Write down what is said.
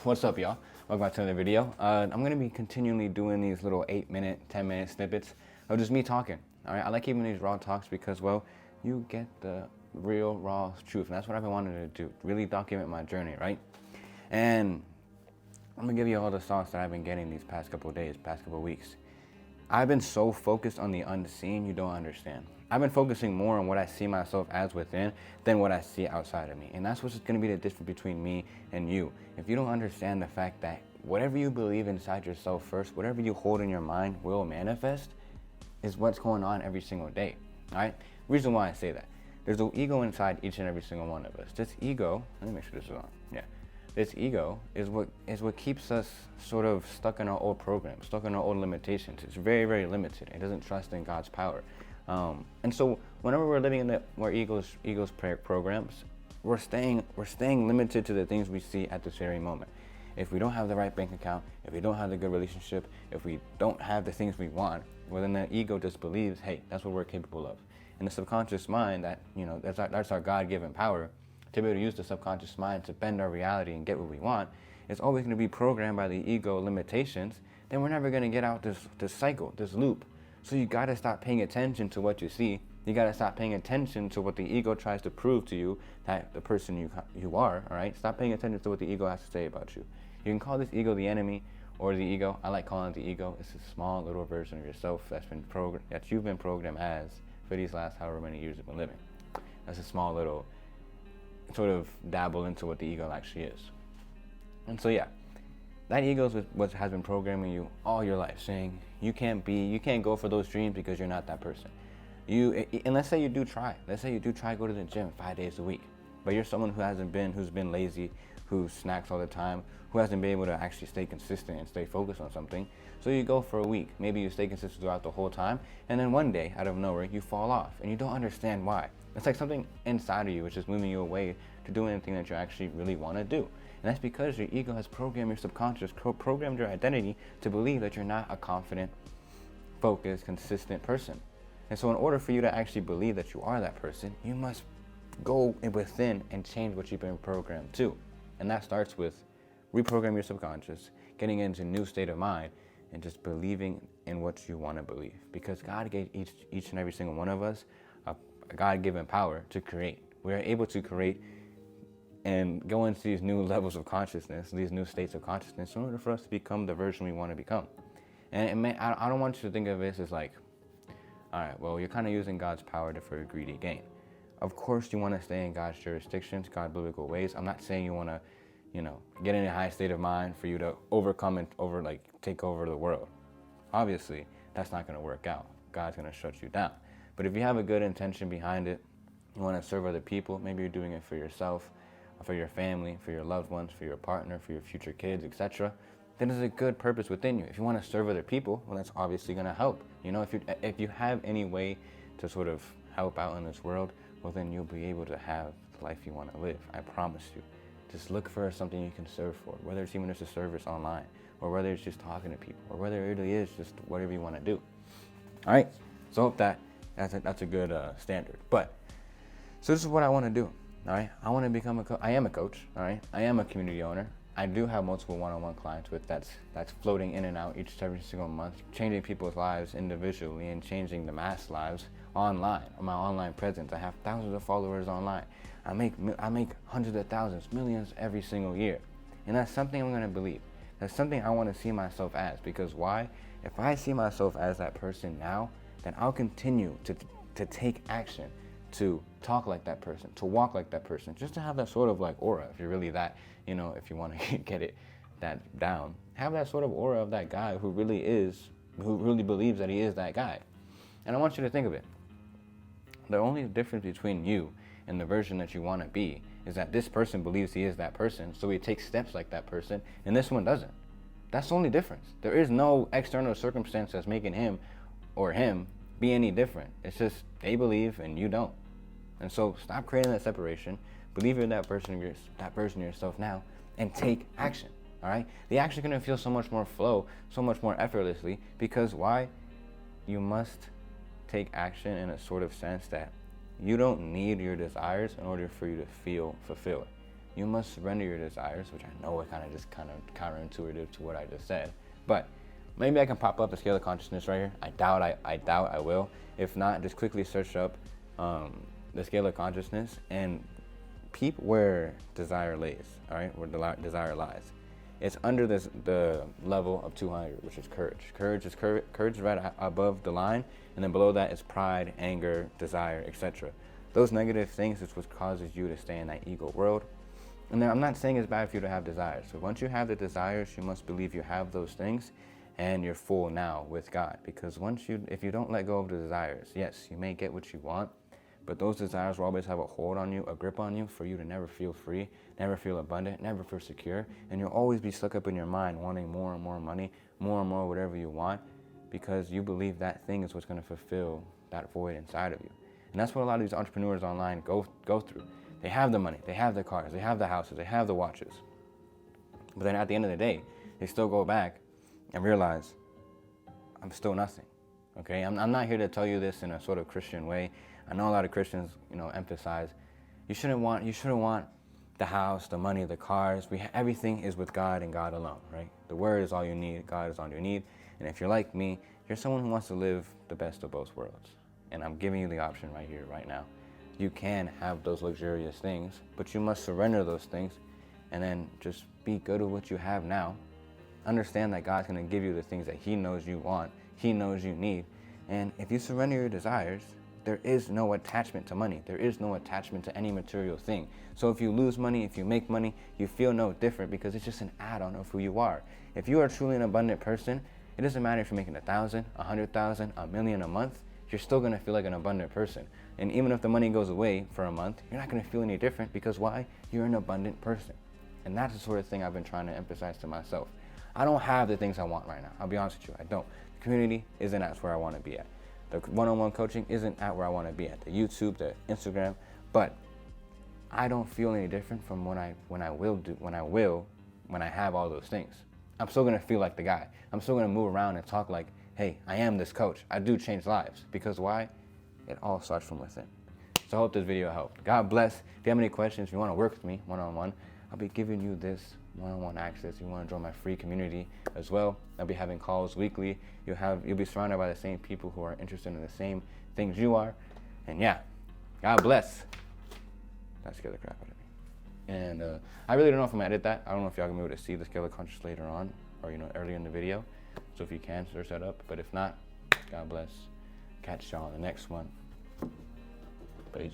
What's up, y'all? Welcome back to another video. I'm going to be continually doing these little 8-minute, 10-minute snippets of just me talking. All right, I like keeping these raw talks because, well, you get the real, raw truth. And that's what I've been wanting to do, really document my journey, right? And I'm going to give you all the thoughts that I've been getting these past couple of days, past couple of weeks. I've been so focused on the unseen, you don't understand. I've been focusing more on what I see myself as within than what I see outside of me. And that's what's going to be the difference between me and you. If you don't understand the fact that whatever you believe inside yourself first, whatever you hold in your mind will manifest, is what's going on every single day. All right? Reason why I say that. There's an ego inside each and every single one of us. This ego, let me make sure this is on. Yeah. This ego is what keeps us sort of stuck in our old programs, stuck in our old limitations. It's very, very limited. It doesn't trust in God's power. And so whenever we're living in our ego's programs, we're staying limited to the things we see at this very moment. If we don't have the right bank account, if we don't have the good relationship, if we don't have the things we want, well, then the ego just believes, hey, that's what we're capable of. And the subconscious mind, that, you know, that's our God-given power, to be able to use the subconscious mind to bend our reality and get what we want, it's always going to be programmed by the ego limitations. Then we're never going to get out this cycle, this loop. So you got to stop paying attention to what you see. You got to stop paying attention to what the ego tries to prove to you, that the person you are, all right? Stop paying attention to what the ego has to say about you. You can call this ego the enemy or the ego. I like calling it the ego. It's a small little version of yourself that you've been programmed as for these last however many years you've been living. That's a small little sort of dabble into what the ego actually is. And so yeah, that ego is what has been programming you all your life, saying you can't go for those dreams because you're not that person. And let's say you do try go to the gym 5 days a week, but you're someone who's been lazy, who snacks all the time, who hasn't been able to actually stay consistent and stay focused on something. So you go for a week, maybe you stay consistent throughout the whole time, and then one day, out of nowhere, you fall off, and you don't understand why. It's like something inside of you is just moving you away to do anything that you actually really want to do. And that's because your ego has programmed your subconscious, programmed your identity to believe that you're not a confident, focused, consistent person. And so in order for you to actually believe that you are that person, you must go within and change what you've been programmed to. And that starts with reprogram your subconscious, getting into a new state of mind, and just believing in what you want to believe. Because God gave each and every single one of us a God-given power to create. We are able to create and go into these new levels of consciousness, these new states of consciousness, in order for us to become the version we want to become. And I don't want you to think of this as like, all right, well, you're kind of using God's power for a greedy gain. Of course, you want to stay in God's jurisdictions, God's biblical ways. I'm not saying you want to, get in a high state of mind for you to overcome and take over the world. Obviously, that's not going to work out. God's going to shut you down. But if you have a good intention behind it, you want to serve other people, maybe you're doing it for yourself, for your family, for your loved ones, for your partner, for your future kids, etc., then there's a good purpose within you. If you want to serve other people, well, that's obviously going to help. If you have any way to sort of help out in this world, well, then you'll be able to have the life you want to live. I promise you. Just look for something you can serve for, whether it's even just a service online, or whether it's just talking to people, or whether it really is just whatever you want to do. All right. So I hope that's a good standard. So this is what I want to do. All right. I want to become I am a coach. All right. I am a community owner. I do have multiple one-on-one clients that's floating in and out every single month, changing people's lives individually and changing the mass lives online. On my online presence, I have thousands of followers online. I make hundreds of thousands, millions every single year. And that's something I'm going to believe. That's something I want to see myself as. Because why? If I see myself as that person now, then I'll continue to take action, to talk like that person, to walk like that person, just to have that sort of like aura. If you're really that, if you want to get it that down, have that sort of aura of that guy who really believes that he is that guy. And I want you to think of it. The only difference between you and the version that you want to be is that this person believes he is that person, so he takes steps like that person, and this one doesn't. That's the only difference. There is no external circumstance that's making him or him be any different. It's just they believe and you don't. And so stop creating that separation. Believe in that version of yourself now, and take action. All right? The action is going to feel so much more flow, so much more effortlessly, because why? You must take action in a sort of sense that you don't need your desires in order for you to feel fulfilled. you must surrender your desires, which I know it kind of counterintuitive to what I just said. But maybe I can pop up the scale of consciousness right here. I doubt I will. If not, just quickly search up the scale of consciousness and peep where desire lays, all right, where desire lies. It's under the level of 200, which is courage. Courage is right above the line, and then below that is pride, anger, desire, etc. Those negative things is what causes you to stay in that ego world. And then I'm not saying it's bad for you to have desires. So once you have the desires, you must believe you have those things, and you're full now with God. Because if you don't let go of the desires, yes, you may get what you want, but those desires will always have a hold on you, a grip on you, for you to never feel free, never feel abundant, never feel secure. And you'll always be stuck up in your mind wanting more and more money, more and more whatever you want, because you believe that thing is what's going to fulfill that void inside of you. And that's what a lot of these entrepreneurs online go through. They have the money, they have the cars, they have the houses, they have the watches. But then at the end of the day, they still go back and realize, I'm still nothing. Okay, I'm not here to tell you this in a sort of Christian way. I know a lot of Christians, emphasize you shouldn't want the house, the money, the cars. Everything is with God and God alone, right? The Word is all you need. God is all you need. And if you're like me, you're someone who wants to live the best of both worlds. And I'm giving you the option right here, right now. You can have those luxurious things, but you must surrender those things and then just be good with what you have now. Understand that God's going to give you the things that He knows you want, He knows you need. And if you surrender your desires, there is no attachment to money. There is no attachment to any material thing. So if you lose money, if you make money, you feel no different because it's just an add-on of who you are. If you are truly an abundant person, it doesn't matter if you're making 1,000, 100,000, $1 million a month, you're still gonna feel like an abundant person. And even if the money goes away for a month, you're not gonna feel any different because why? You're an abundant person. And that's the sort of thing I've been trying to emphasize to myself. I don't have the things I want right now. I'll be honest with you, I don't. The community isn't at where I wanna be at. The one-on-one coaching isn't at where I want to be at. The YouTube, the Instagram, but I don't feel any different from when I have all those things. I'm still gonna feel like the guy. I'm still gonna move around and talk like, hey, I am this coach. I do change lives. Because why? It all starts from within. So I hope this video helped. God bless. If you have any questions, if you want to work with me one-on-one, I'll be giving you this one-on-one access. If you want to join my free community as well, I'll be having calls weekly. You'll be surrounded by the same people who are interested in the same things you are. And yeah, God bless. That scared the crap out of me. And I really don't know if I'm gonna edit that. I don't know if y'all gonna be able to see the scale of consciousness later on, or earlier in the video. So if you can, search that up. But if not, God bless. Catch y'all in the next one. Peace.